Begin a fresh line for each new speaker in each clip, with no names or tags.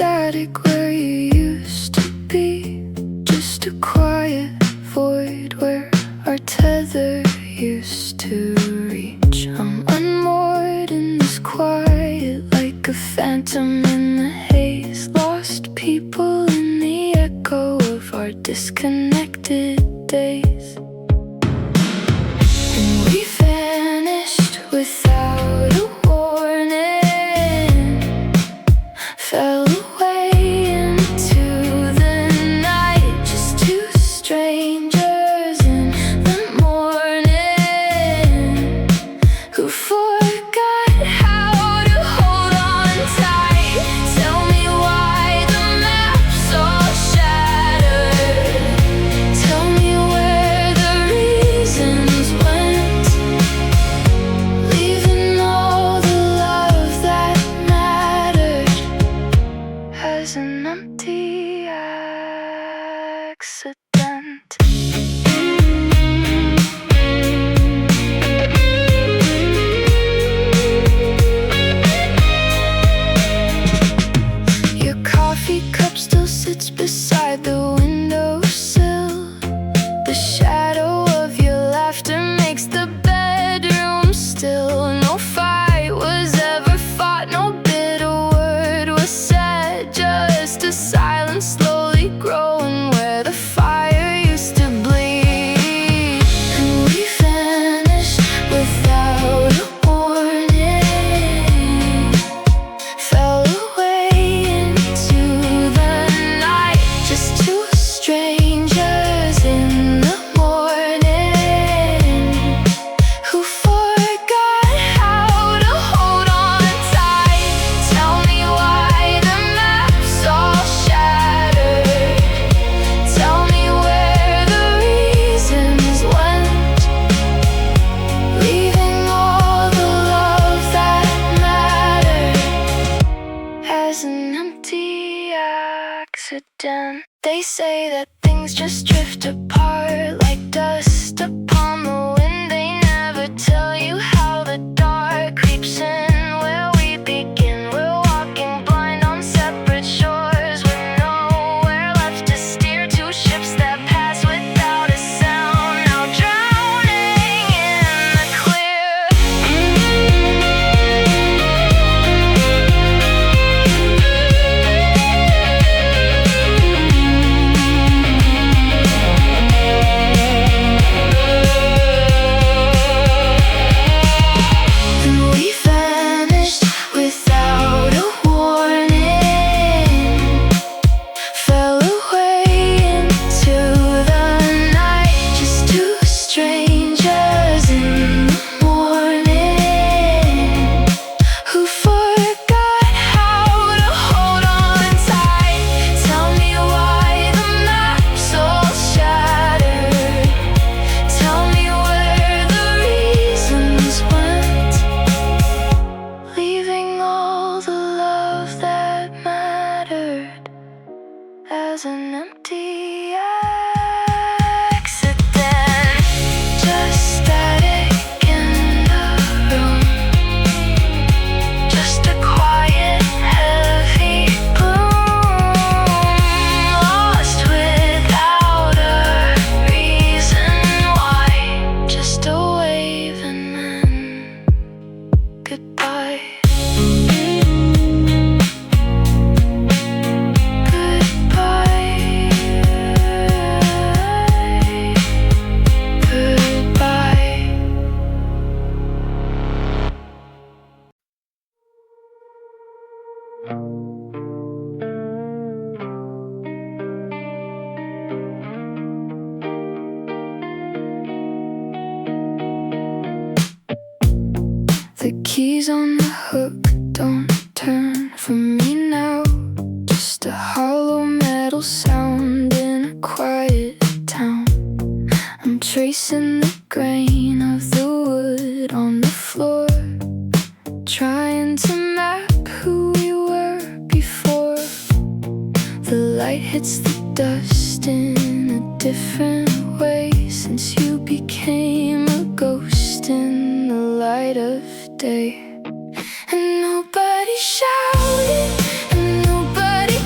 static where you used to be, just a quiet void where our tether used to reach. I'm unmoored in this quiet like a phantom in the haze, lost people in the echo of our disconnected days. And we vanished without a warning, fell away into the night, just two strangers in the morning who forgot how to hold on tight. Tell me why the maps all shattered. Tell me where the reasons went, leaving all the love that mattered as an empty accident. Your coffee cup still sits beside the windowsill. The shadow of your laughter makes the bedroom still. No fight was ever fought, no bitter word was said, just a silence slowly growing where the fire used to bleed. And we vanished without a warning, fell away into the night, just two strangers in the morning who forgot how to hold on tight. Tell me why the maps all shattered. Tell me where the reasons went, leaving all the love that mattered as an empty accident. They say that things just drift apart like dust upon the wind. They never tell you how the dark creeps in where we begin. We're walking blind on separate shores with nowhere left to steer. Two ships that pass without a sound, now drowning in the clear. And we vanished without a warning, fell away into the night, just two strangers in the morning who forgot how to hold on tight. Tell me why the maps all shattered. Tell me where the reasons went, leaving all the love that mattered as an empty accident. Just static in the room, just a quiet, heavy gloom, lost without a reason why, just a wave and then goodbye. The keys on the hook don't turn for me now, just a hollow metal sound in a quiet town. I'm tracing the grain of the wood on the floor, trying to map who we were before. The light hits the dust in a different way since you became a ghost in the light of day. And nobody shouted, and nobody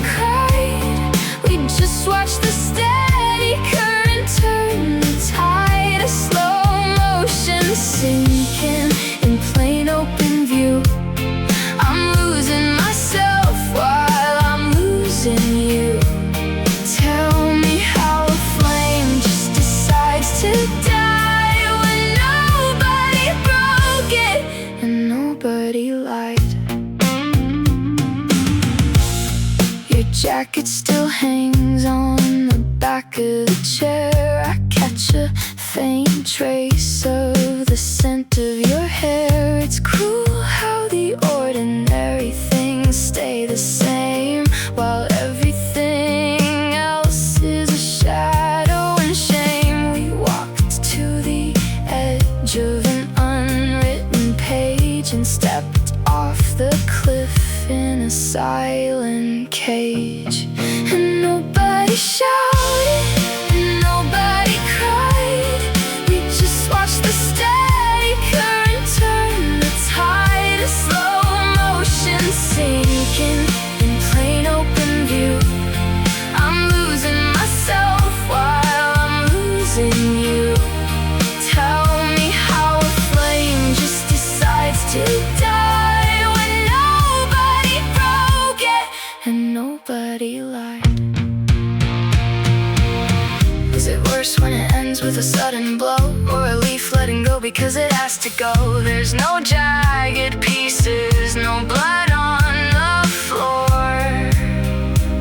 jacket still hangs on the back of the chair. I catch a faint trace of the scent of your hair. It's cruel how the ordinary things stay the same, while everything else is a shadow and shame. We walked to the edge of an unwritten page and stepped off the cliff in a silent cage. And nobody shouted, and nobody cried. We just watched the steady current turn the tide, a slow motion sinking in plain open view. I'm losing myself while I'm losing you. Tell me how a flame just decides to die when nobody broke it and nobody lied. Is it worse when it ends with a sudden blow, or a leaf letting go because it has to go? There's no jagged pieces, no blood on the floor,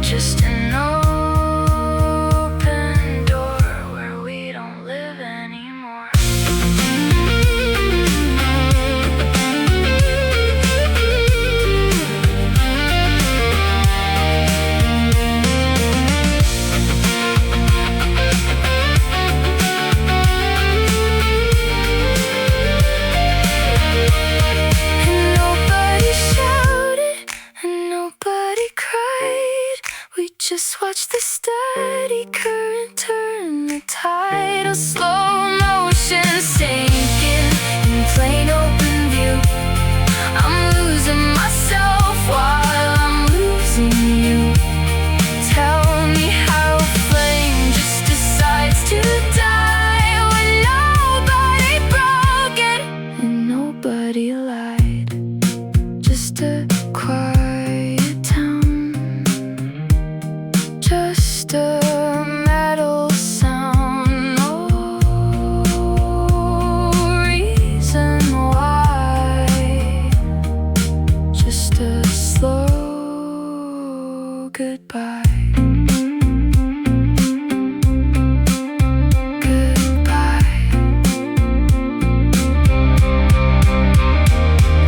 just an open door where we don't live anymore. Just watch the steady current turn the tide, a slow motion sinking in plain open view. I'm losing myself while I'm losing you. Tell me how a flame just decides to die when nobody broke it and nobody lied. Just a quiet town, just a metal sound, no reason why. Just a slow goodbye. Goodbye.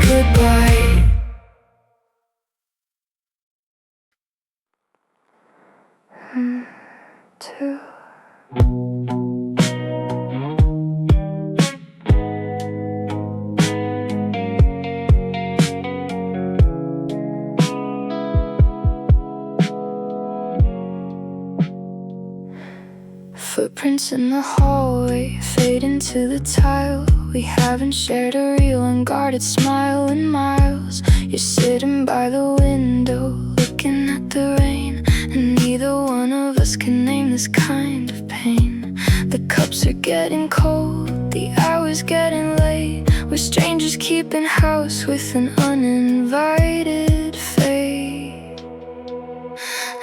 Goodbye. Two. Footprints in the hallway fade into the tile. We haven't shared a real unguarded smile in miles. You're sitting by the window looking at the rain, and neither one of us can name this kind of pain. The cups are getting cold, the hours getting late. We're strangers keeping house with an uninvited fate.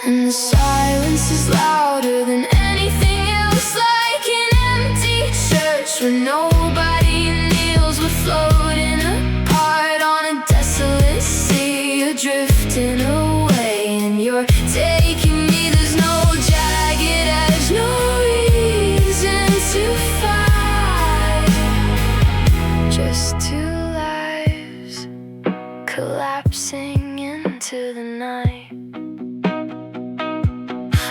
And the silence is louder than anything else, like an empty church where nobody kneels. We're floating apart on a desolate sea. You're drifting away and you're taking me. There's no jagged edge, no reason to fight. Just two lives collapsing into the night.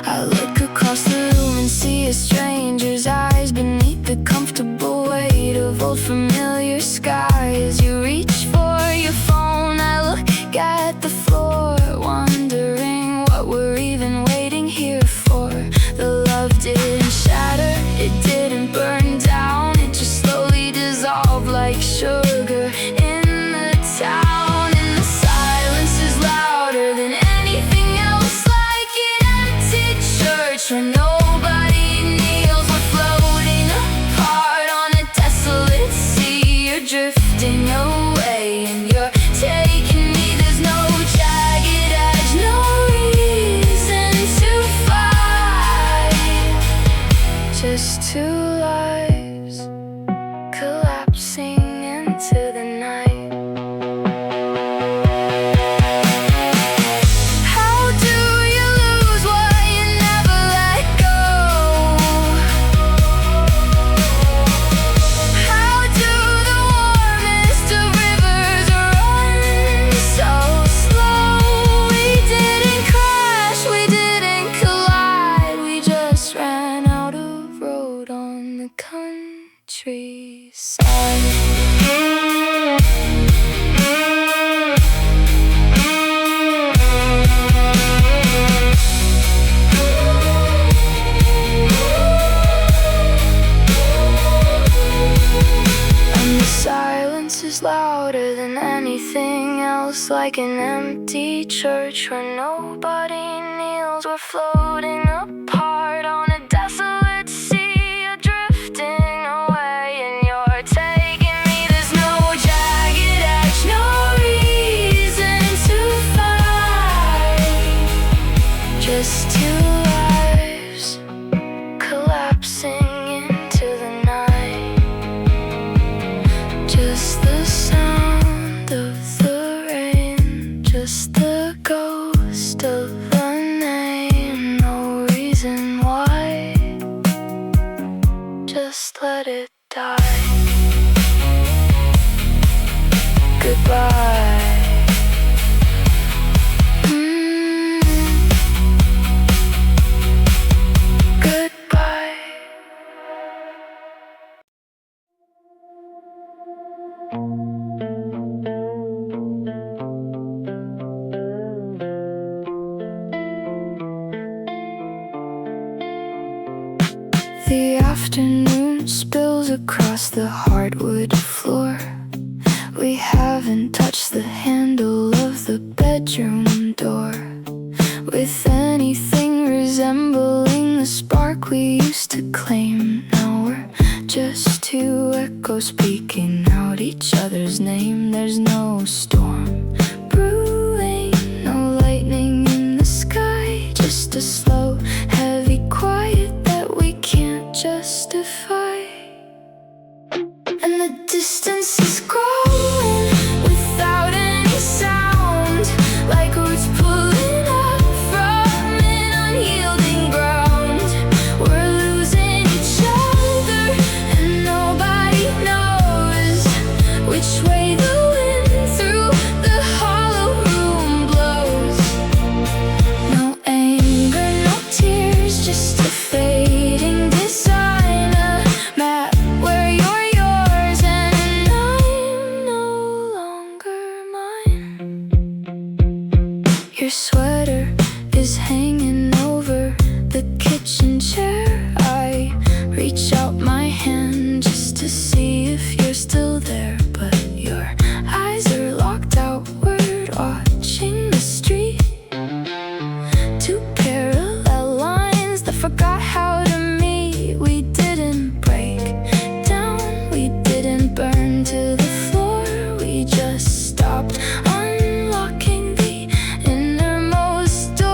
I look across the room and see a stranger's eyes beneath the comfortable weight of old familiar skies. You reach for your phone, I look at the floor, wondering what we're even waiting here for. The love didn't shatter, it didn't burn down, it just slowly dissolved like sugar in the town. And the silence is louder than anything else, like an empty church where nobody kneels. We're floating apart on a desolate sea. You're drifting away and you're taking me. There's no jagged edge, no reason to fight. Just two lives collapsing into the night. How do you Louder than anything else, like an empty church where nobody kneels. We're floating apart on a desolate sea, drifting away, and you're taking me. There's no jagged edge, no reason to fight, just two lives collapsing into the night. Just the sound of the rain, just the ghost of a name. No reason why, just let it die. Goodbye. Goodbye. The afternoon spills across the hardwood floor. We haven't touched the handle of the bedroom door with anything resembling the spark we used to claim. Now we're just two echoes speaking out each other's name. There's no storm brewing, no lightning in the sky, just a slow, heavy quiet that we can't justify. And the distance is growing without any sound, like roots pulling up from an unyielding ground. We're losing each other and nobody knows which way the wind through the hollow room blows. No anger, no tears, just a fading design, a map where you're yours and I'm no longer mine. Your sweater is hanging over the kitchen chair. I reach out my hand just to see if you're still there, but your eyes are locked outward, watching the street. Two parallel lines that forgot how to meet. We didn't break down, we didn't burn to the floor, we just stopped unlocking the innermost door.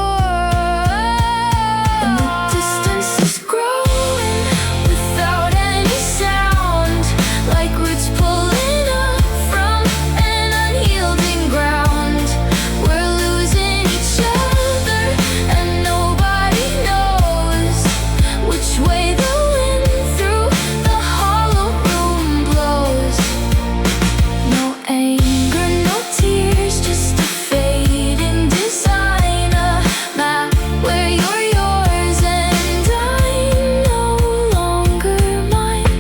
And the distance is growing without any sound, like roots pulling up from an unyielding ground. We're losing each other and nobody knows which way the wind through the hollow room blows. No anger, no tears, just a fading design, a map where you're yours and I'm no longer mine.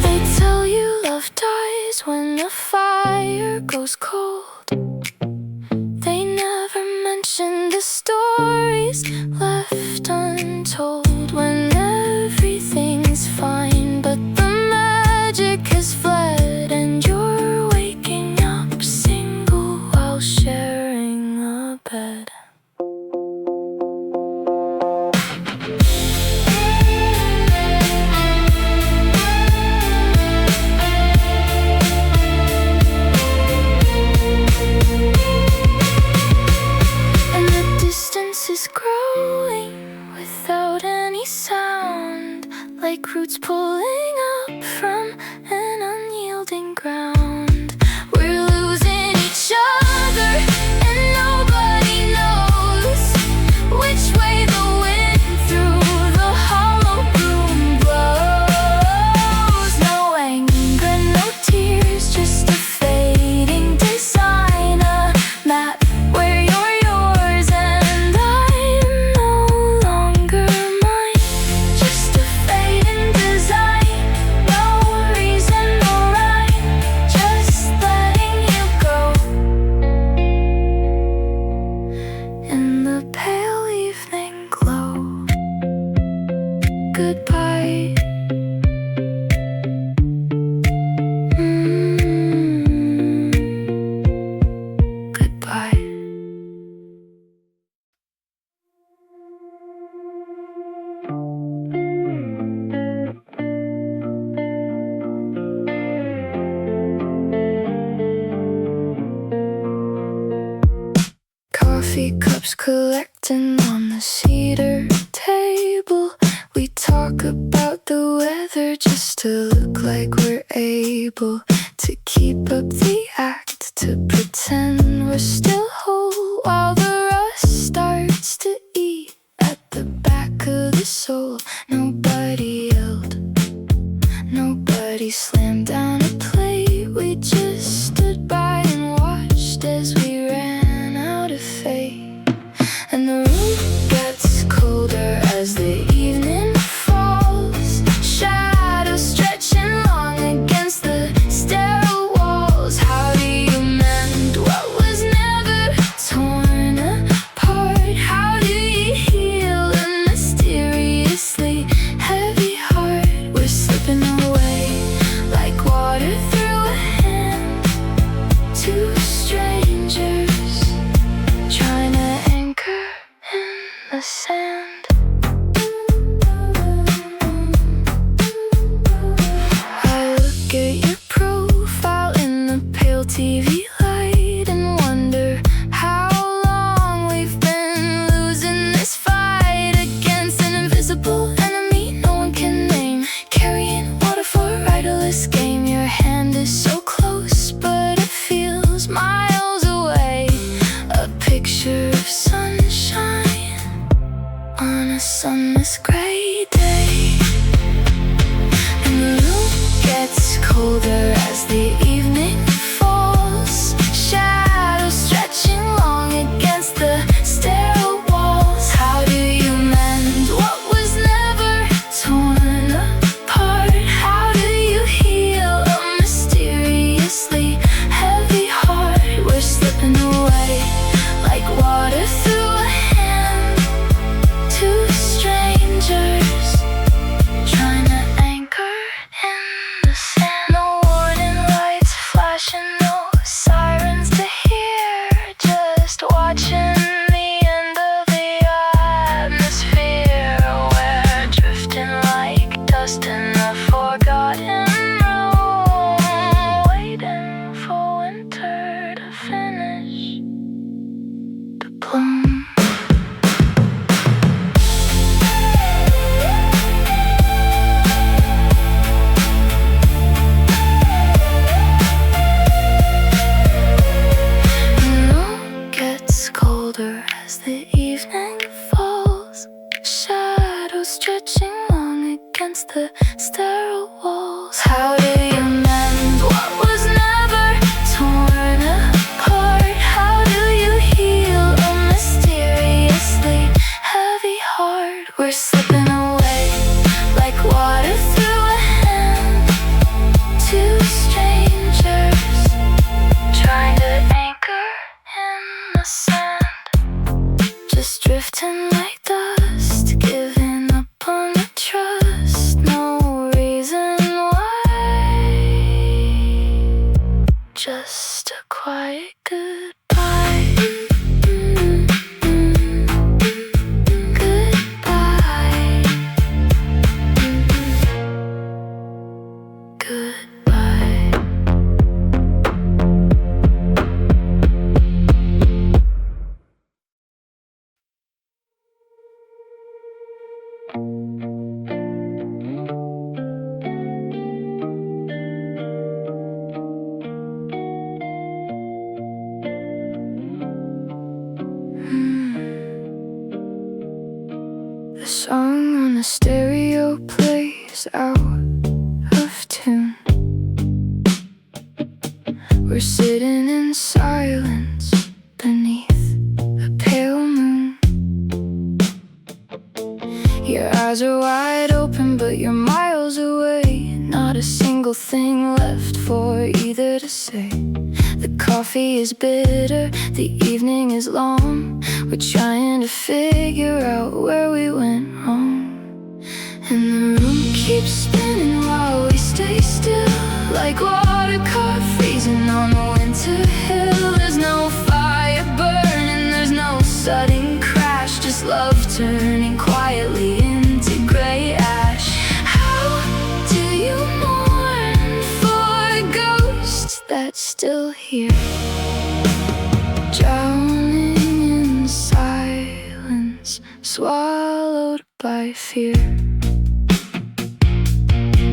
They tell you love dies when the fire goes cold. They never mention the stories left untold when everything's fine, but the magic has fled and you're waking up single while sharing a bed. And the distance is growing without any sound, like roots pulling up from an unyielding ground. We're losing each other and nobody knows which way the wind through the hollow room blows. No anger, no tears, just a fading design, a map where you're yours and I'm no longer mine. Just a fading design. goodbye. Goodbye. Coffee cups collecting on the cedar table. We talk about the weather just to look like we're able to keep up the act, to pretend we're still whole while the rust starts to eat at the back of the soul. Nobody yelled, nobody slammed down a plate. We just stood by and watched as we ran out of faith. And the room gets colder as the evening falls, shadows stretching long against the sterile walls. How do you mend what was never torn apart? How do you heal a mysteriously heavy heart? We're slipping away like water through a hand, two strangers trying to anchor in the sand. I look at your profile in the pale TV light and wonder how long we've been losing this fight against an invisible enemy no one can name. Carrying water for a riderless game. Your hand is so close, but it feels miles away. A picture of sunshine on a sunless gray day. And the room gets colder as the evening falls, shadows stretching long against the sterile walls. How do you mend what was never torn apart? How do you heal a mysteriously heavy heart? We're slipping away like water through a hand, two strangers trying to anchor in the sand. No warning lights flashing, no sirens to hear, just watching the end of the atmosphere. We're drifting like dust in a forgotten room, waiting for winter to finish to bloom. The room gets colder as the evening falls, shadows stretching long against the sterile walls. How do you mend what was never torn apart? How do you heal a mysteriously heavy heart? We're slipping away like water through a hand, two strangers trying to anchor in the sand, just drifting like dust, giving up on the trust. No reason why, just a quiet goodbye. Goodbye. Goodbye. The song on the stereo plays out of tune. We're sitting in silence beneath a pale moon. Your eyes are wide open, but you're miles away. Not a single thing left for either to say. The coffee is bitter, the evening is long. We're trying to figure out where we went wrong. And the room keeps spinning while we stay still, like water caught freezing on a winter hill. There's no fire burning, there's no sudden crash, just love turning quietly into gray ash. How do you mourn for a ghost that's still here, drowning in silence, swallowed by fear?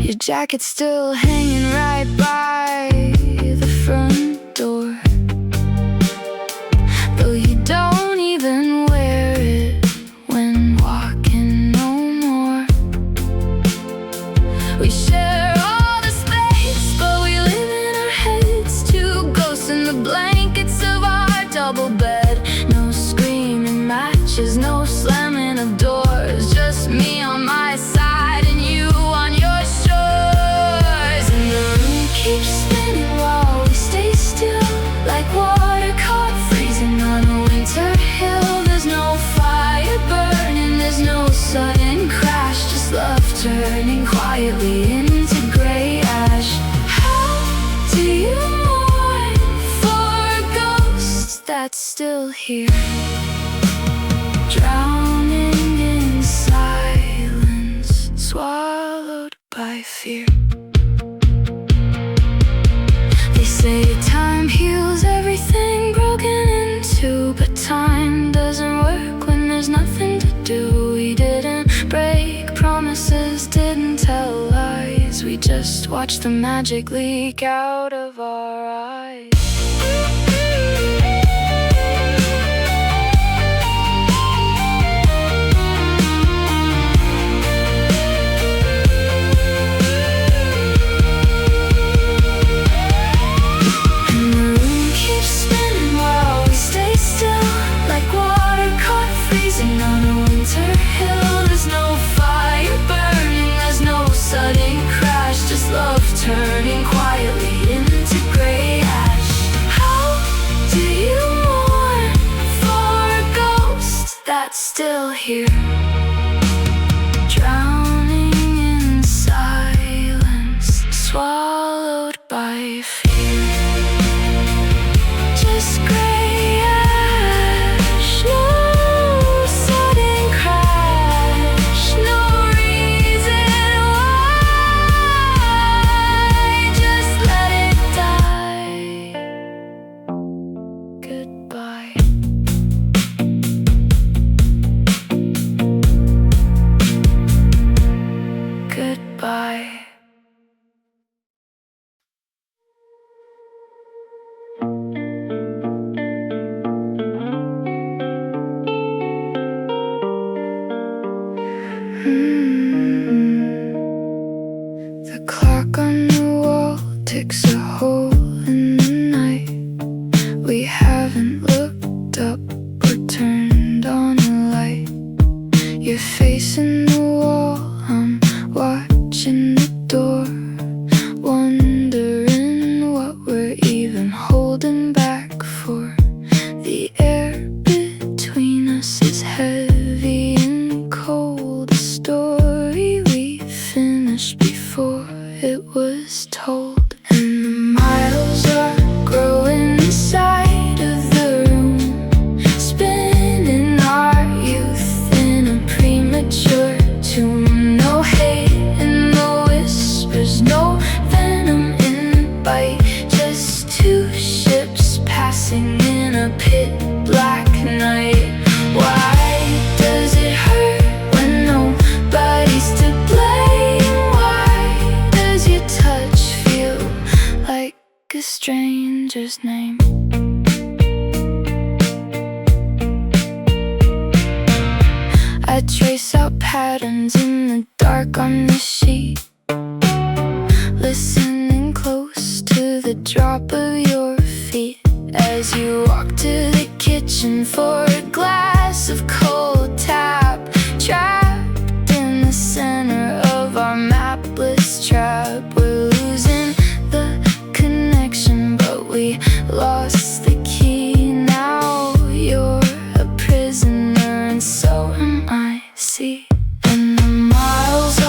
Your jacket's still hanging right by the front door, though you don't even wear it when walking no more. We share all the space, but we live in our heads, two ghosts in the blankets of our double bed. No screaming matches, no slamming of doors, just me on my side and you on your shores. And the room keeps spinning while we stay still, like water caught freezing on a winter hill. There's no fire burning, there's no sudden crash, just love turning quietly into gray ash. How do you mourn for a ghost that's still here, drowning in silence, swallowed by fear? They say time heals everything broken into, but time doesn't work when there's nothing to do. We didn't break promises, didn't tell lies, we just watched the magic leak out of our eyes. On a winter hill, there's no fire burning, there's no sudden crash, just love turning quietly into gray ash. How do you mourn for a ghost that's still here, drowning in silence, swallowed by fear? Just gray ash, no goodbye. The clock on the wall ticks a hole in the night. We haven't looked up or turned on a light. You're facing the wall, I'm watching the door, wondering what we're even holding back for. The air between us is heavy and cold, a story we finished before it was told. And the miles are growing inside of the room, spinning our youth in a premature tomb. No hate in the whispers, no venom in the bite, just two ships passing in a pitch black night. Why does it hurt when nobody's to blame? Why does your touch feel like a stranger's name? I trace out patterns in the dark on the sheet, listening close to the drop of your feet as you walk to the kitchen for a glass of cold tap, trapped in the center of our mapless trap. We're losing the connection, but we lost the key. Now you're a prisoner and so am I. See, and the miles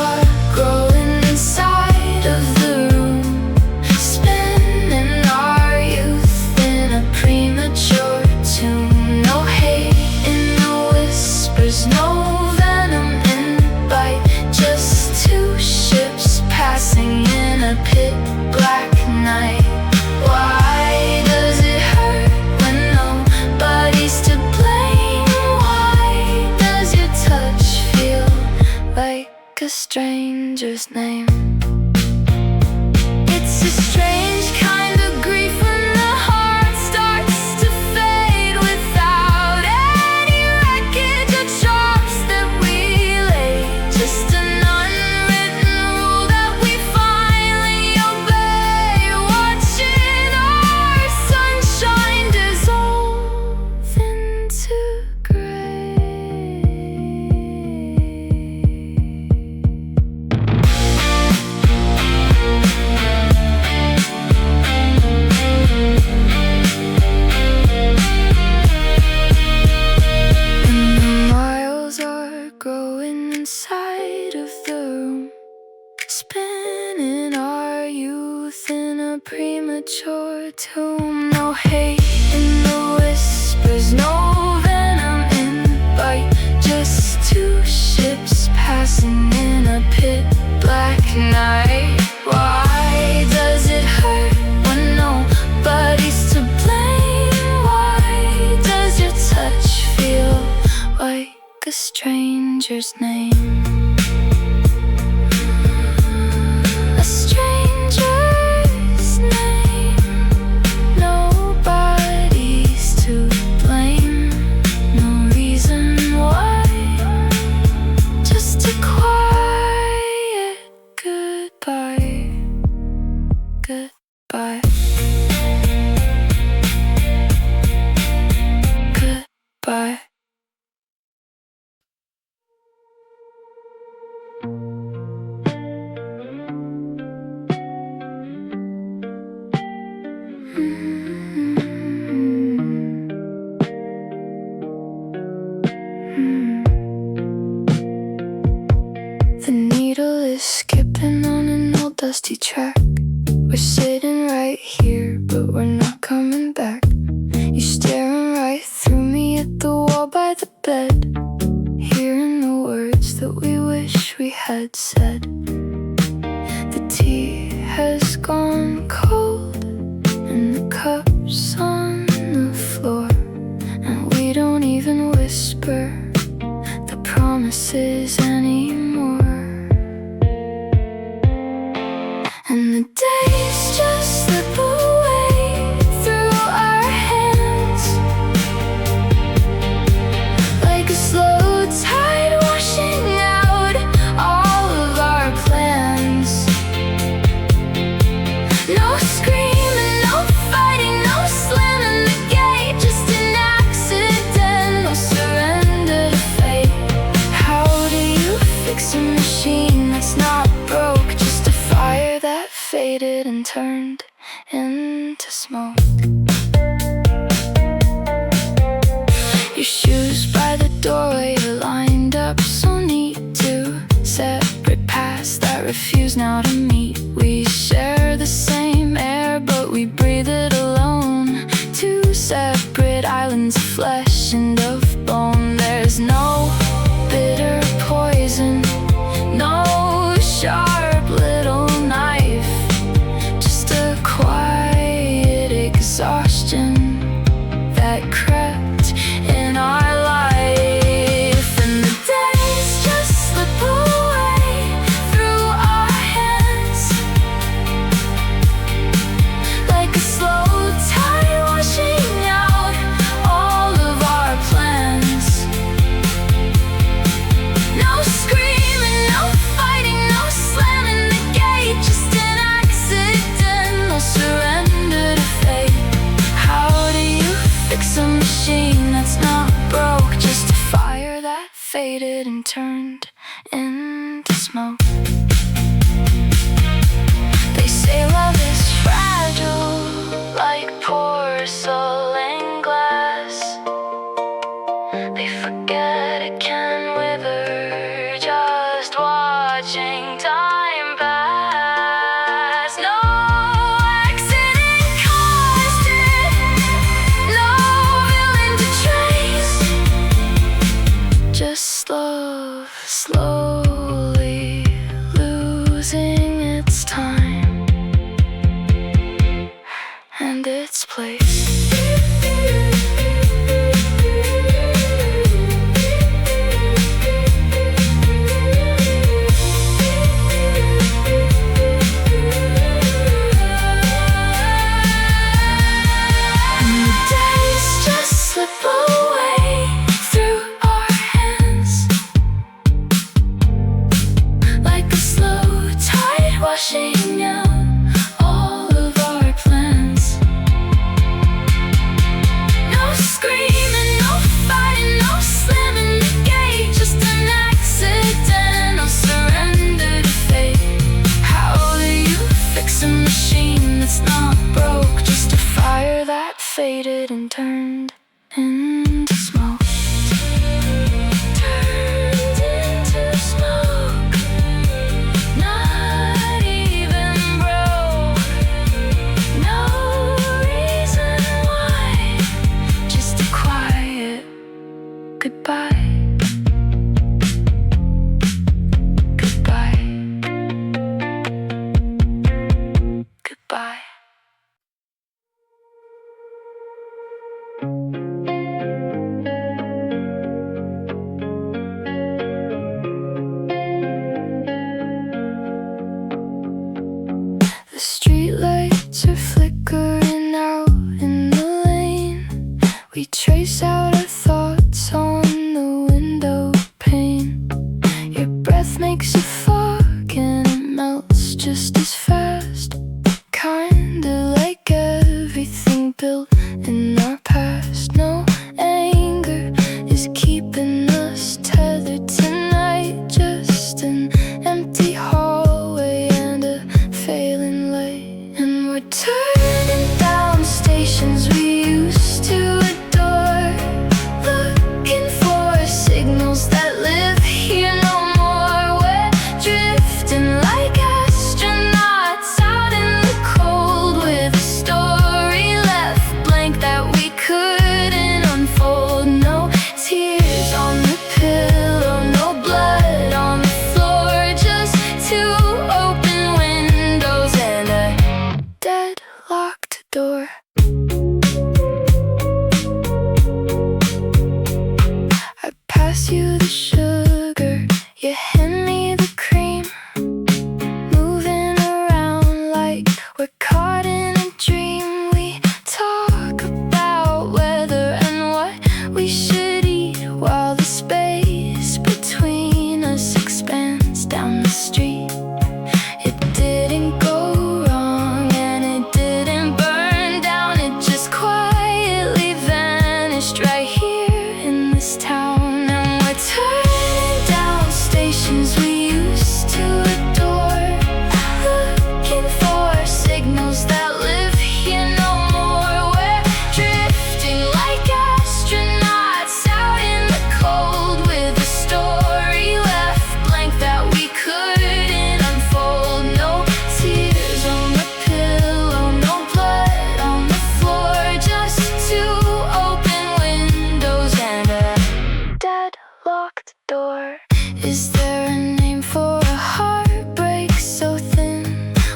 stranger's name. It's a strange kind of grief when the heart starts to fade without any wreckage or chops that we laid. Just an unwritten rule that we finally obey, watching our sunshine dissolve into inside of the room, spinning our youth in a premature tomb. No hate in the whispers, no venom in the bite, just two ships passing in a pitch black night. Why does it hurt when nobody's to blame? Why does your touch feel like a stranger's name? A stranger's name. Nobody's to blame. No reason why. Just a quiet goodbye. Goodbye. Goodbye. The needle is skipping on an old dusty track. We're sitting right here, but we're not coming back. You're staring right through me at the wall by the bed, hearing the words that we wish we had said. The tea has gone cold and the cup's on the floor, and we don't even whisper the promises anymore. And the days just slip away through our hands like a slow tide washing out all of our plans. No screaming, no fighting, no slamming the gate, just an accidental surrender to fate. How do you fix a machine that's not broke? Just a fire that faded and turned into smoke. Your shoes by the doorway are lined up so neat, two separate paths that refuse now to meet. We share the same air, but we breathe it alone. Two separate islands of flesh and of bone. There's no bitter poison, no sharp little knife, just a quiet exhaustion that crept in our life. And the days just slip away through our hands like a slow tide washing out all of our plans. No screaming, no fighting, no slamming the gate, just an accidental surrender to fate. How do you fix a machine that's not broke? Just a fire that faded and turned into smoke. They say love is fragile, like porcelain glass. They forget it can wither, just watching time pass. No accident caused it, no villain to trace, just love slowly losing its time and its place. makes a fog and it melts just as fast. Kinda like everything built in our past. No anger is keeping us tethered tonight. Just an empty hallway and a failing light. And we're turning down stations we used to adore, looking for signals that live here no more. We're drifting like astronauts out in the cold, with a story left blank that we couldn't unfold. No tears on the pillow, no blood on the floor, just two open windows and a deadlocked door. I pass you the sugar, you hand me the cream, moving around like we're caught in a dream. We talk about weather and what we should eat, while the space between us expands down the street. It didn't go wrong and it didn't burn down, it just quietly vanished right here in this town. And we're turning down stations we used to adore, looking for signals that live here no more. We're drifting like astronauts out in the cold, with a story left blank that we couldn't unfold. No tears on the pillow, no blood on the floor, just two open windows and a deadlocked door. Is there a name for a heartbreak so thin,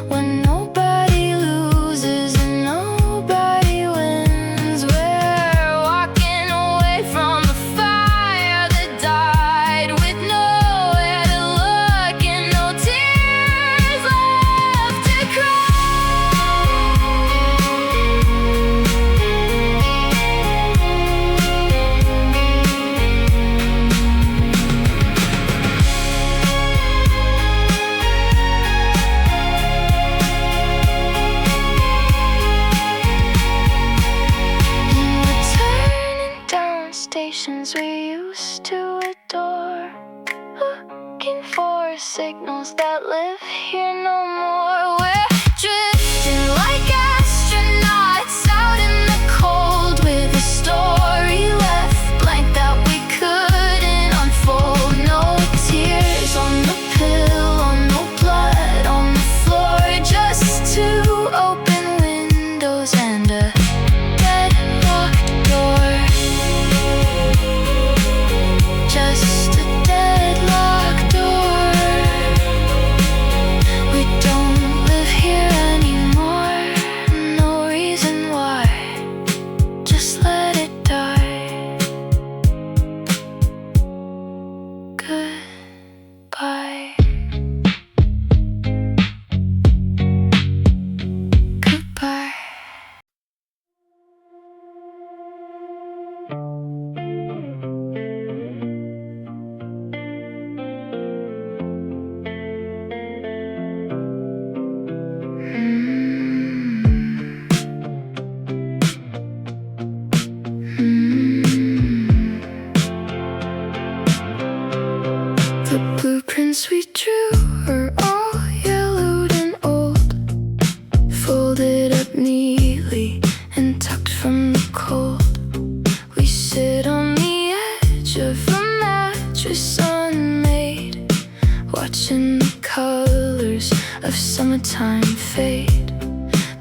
when nobody loses and nobody wins? We're walking away from the fire that died, with nowhere to look and no tears left to cry. And we're turning down stations we used to adore, looking for signals that live here no more. We're drifting like astronauts out in the cold, with a story left blank that we couldn't unfold. No tears on the pillow, no blood on the floor, just two open windows and a deadlocked door. Just a deadlocked door. We don't live here anymore, no reason why, just let it die. Goodbye. Goodbye. The blueprints we drew are all yellowed and old, folded up neatly and tucked from the cold. We sit on the edge of a mattress unmade, watching the colors of summertime fade.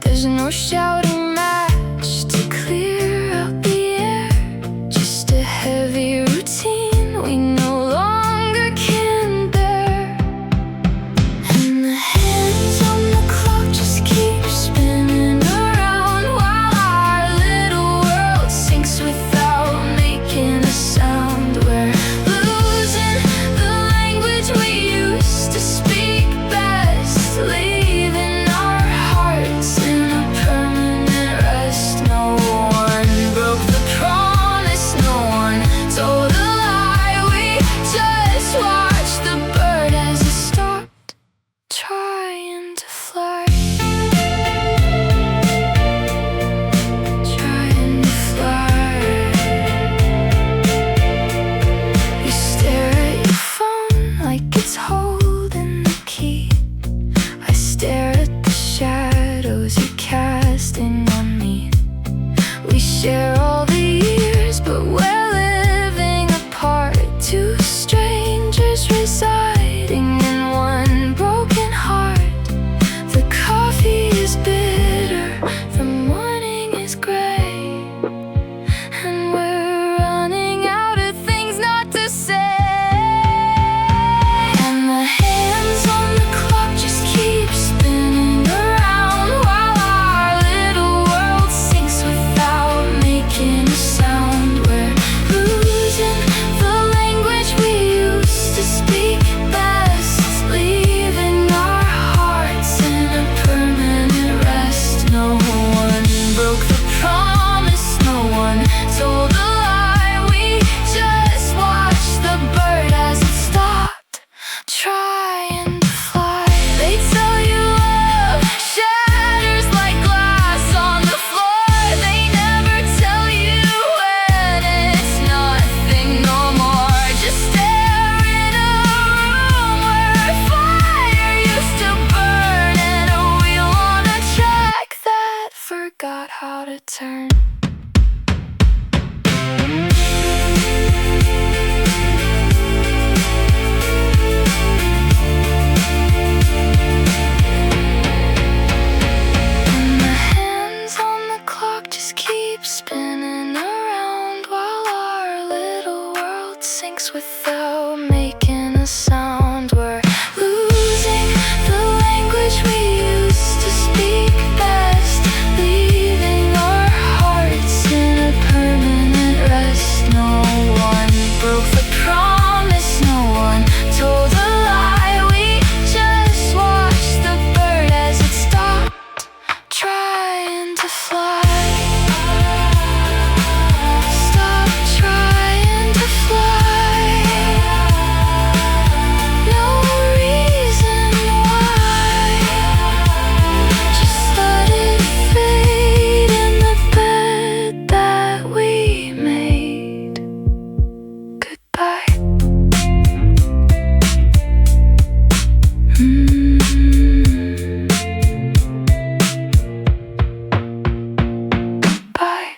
There's no shouting match to clear out the air, just a heavy routine we no longer can bear. And the hands on the clock just keep spinning around, while our little world sinks without making a sound. We're losing the language we used to speak best, leaving our hearts in a permanent thinks without making a sound. We're losing the language we used to speak best, leaving our hearts in a permanent rest. No one broke the promise, no one told a lie. We just watched the bird as it stopped trying to fly. Stop trying to fly. No reason why. Just let it fade in the bed that we made. Goodbye. Bye.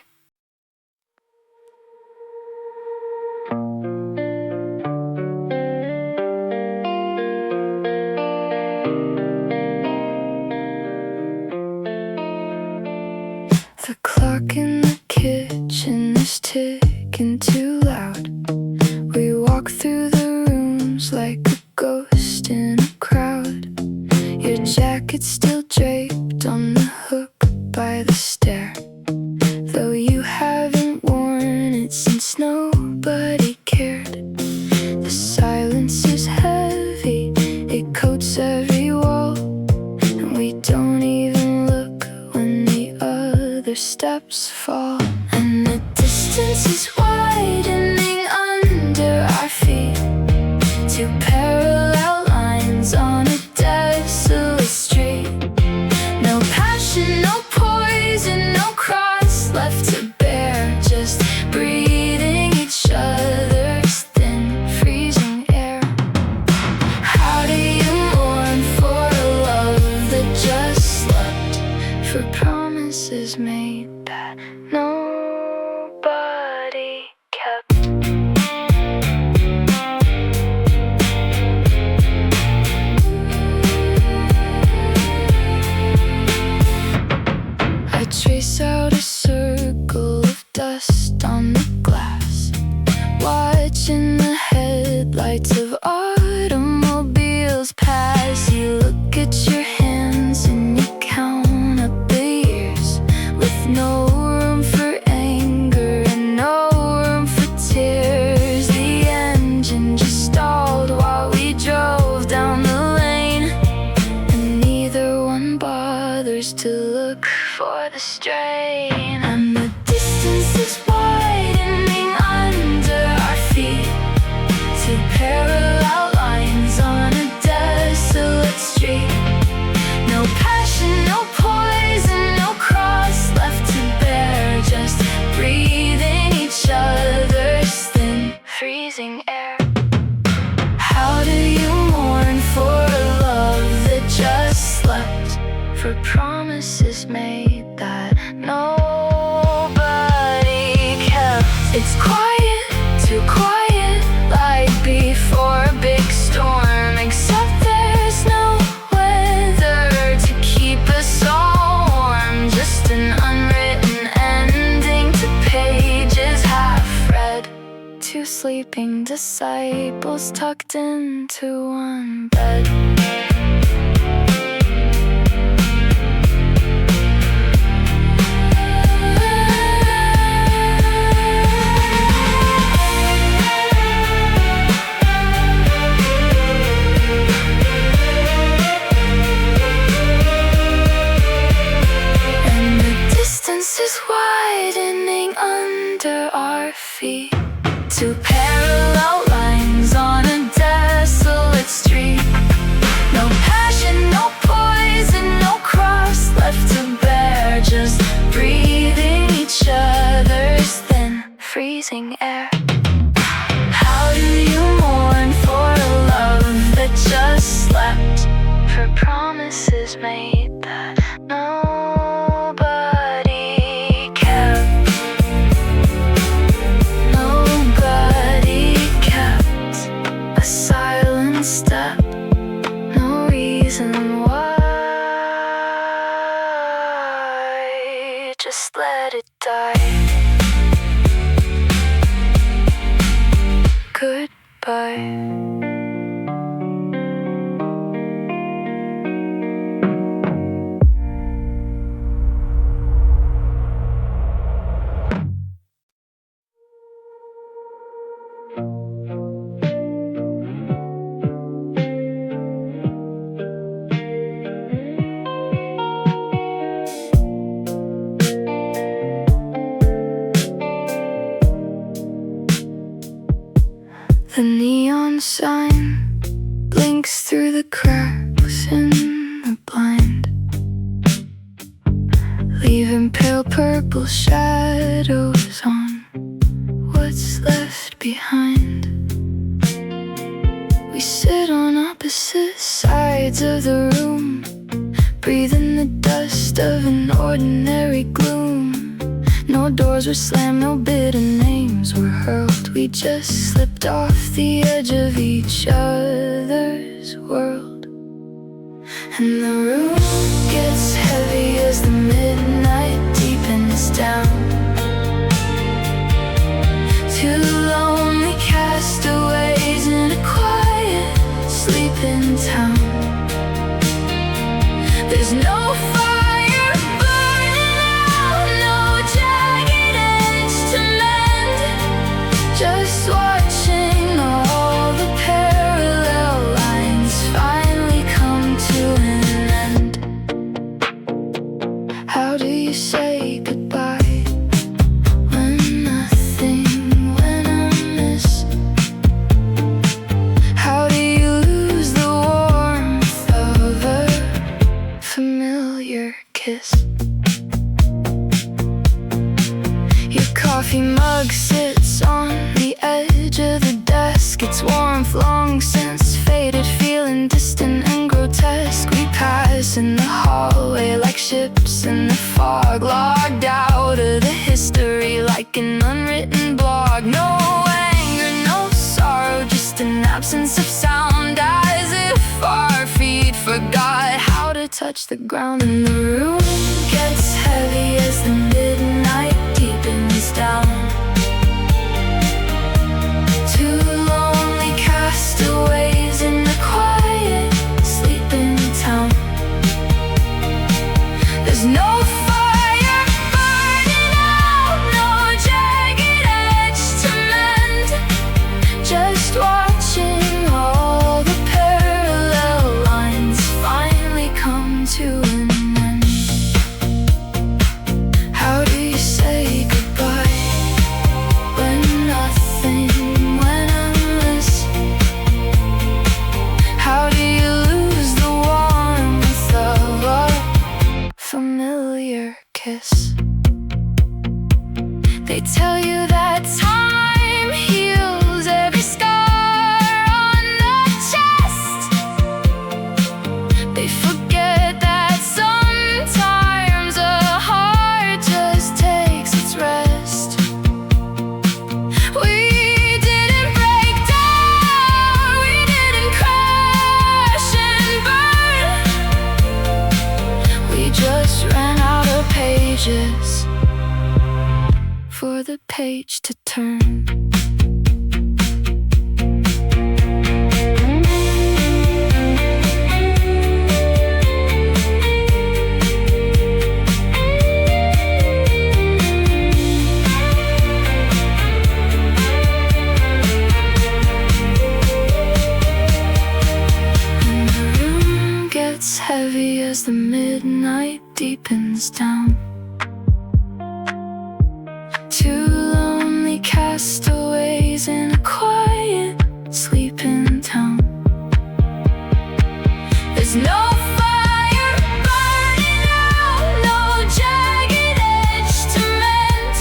The clock in the kitchen is ticking too loud. We walk through the rooms like a ghost in a crowd. Your jacket's still draped on the hook by the stair, though you haven't worn it since nobody cared. The silence is heavy, it coats every wall, and we don't even look when the other steps fall. And the distance is widening under our feet, two parallel lines on a desolate street. No passion, no poison, no cross left to bear, just breathing each other's thin, freezing air. How do you mourn for a love that just slept, for promises made that nobody kept? I trace out a circle of dust on the glass, watching the headlights of automobiles pass. You look at your hands and you count up the years, with no room for anger and no room for tears. The engine just stalled while we drove down the lane, and neither one bothers to look for the strain. And the distance is widening under our feet, two parallel lines on a desolate street. No passion, no poison, no cross left to bear, just breathing each other's thin, freezing air. How do you mourn for a love that just slept, for promises made that nobody kept? It's quiet, too quiet, like before a big storm, except there's no weather to keep us all warm. Just an unwritten ending to pages half read, two sleeping disciples tucked into one bed. And the distance is widening under our feet, two parallel lines on a desolate street. No goodbye. The neon sign blinks through the cracks in the blind, leaving pale purple shadows on what's left behind. We sit on opposite sides of the room, breathing the dust of an ordinary gloom. No doors were slammed, no bitter names were hurled. We just slipped off the edge of each other's world. And the room gets heavy as the midnight deepens down. Two lonely castaways in a quiet, sleeping town. There's no fire burning out, no jagged edge to mend. Just watching all the parallel lines finally come to an end. How do you say goodbye when nothing went amiss? How do you lose the warmth of a familiar kiss? Your coffee mug sits on the edge of the desk. Its warmth long since faded, feeling distant and grotesque. We pass in the hallway like ships in the fog, logged out of the history like an unwritten blog. No anger, no sorrow, just an absence of sound, as if our feet forgot how to touch the ground. And the room gets heavy as the midnight deepens down. Two lonely castaways in the quiet, sleeping town. There's no fire burning out, no jagged edge to mend. Just watching all the parallel lines finally come to an end. How do you say goodbye when nothing went amiss? How do you lose the warmth of a familiar kiss? They tell you that time heals every scar on the chest. They forget that sometimes a heart just takes its rest. We didn't break down, we didn't crash and burn. We just ran out of pages for the page to turn. And the room gets heavy as the midnight deepens down. Two lonely castaways in a quiet, sleeping town. There's no fire burning out, no jagged edge to mend.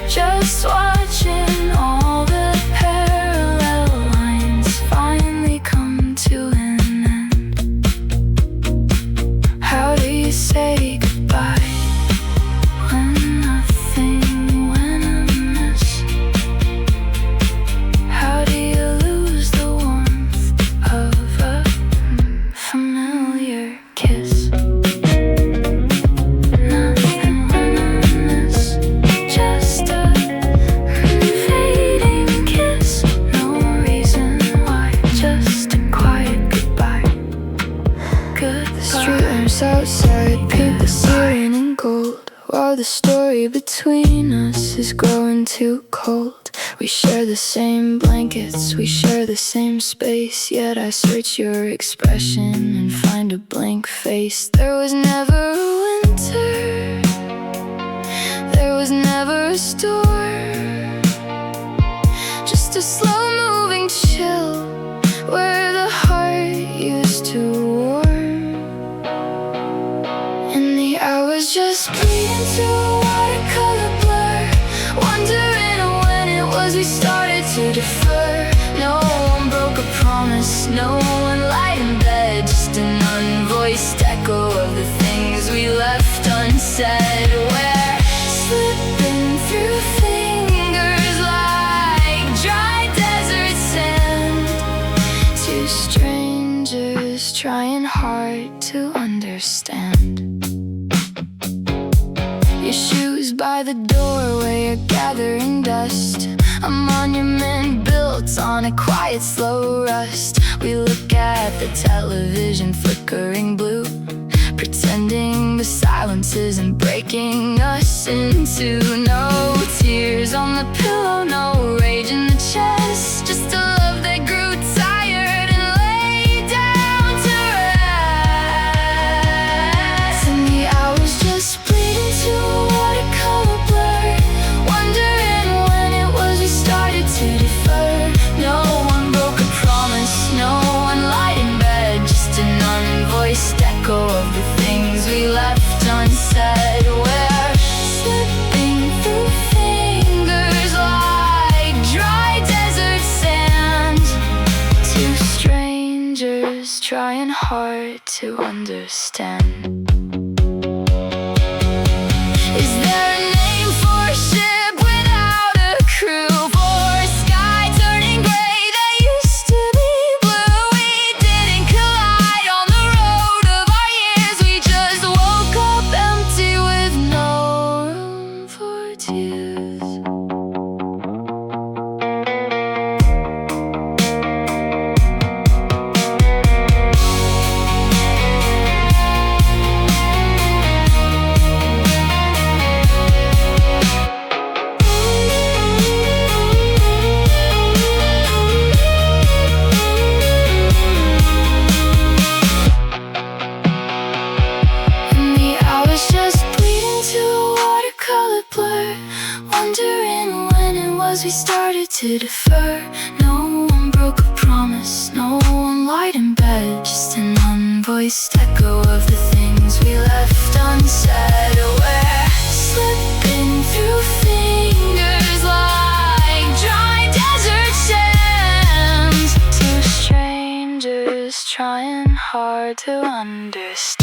Just watching all the parallel lines finally come to an end. How do you say goodbye how the story between us is growing too cold. We share the same blankets, we share the same space, yet I search your expression and find a blank face. There was never a winter, there was never a storm, just a slow-moving chill where the heart used to warm. And the hours just bleed into a watercolor blur, wondering when it was we started to defer. No one broke a promise, no one lied in bed, just an unvoiced echo of the things we left unsaid. We're slipping through fingers like dry desert sand, two strangers trying hard to understand. Your shoes by the doorway are gathering dust, a monument built on a quiet slow rust. We look at the television flickering blue, pretending the silence isn't breaking us into. No tears on the pillow, no rage in the chest, just a love that grew tired and lay down to rest. And the hours just bleed into a watercolor blur, wondering when it was we started to defer. No one broke a promise, no one lied in bed, just an unvoiced echo of the things we left unsaid. We're slipping through fingers like dry desert sand, two strangers trying hard to understand. Is there a name for a ship without a crew, for a sky turning gray that used to be blue? We didn't collide on the road of our years, we just woke up empty with no room for tears. And the hours just bleed into a watercolor blur, wondering when it was we started to defer. No one broke a promise, no one lied in bed, just an unvoiced echo of the things we left unsaid. We're slipping through fingers like dry desert sands, two strangers trying hard to understand.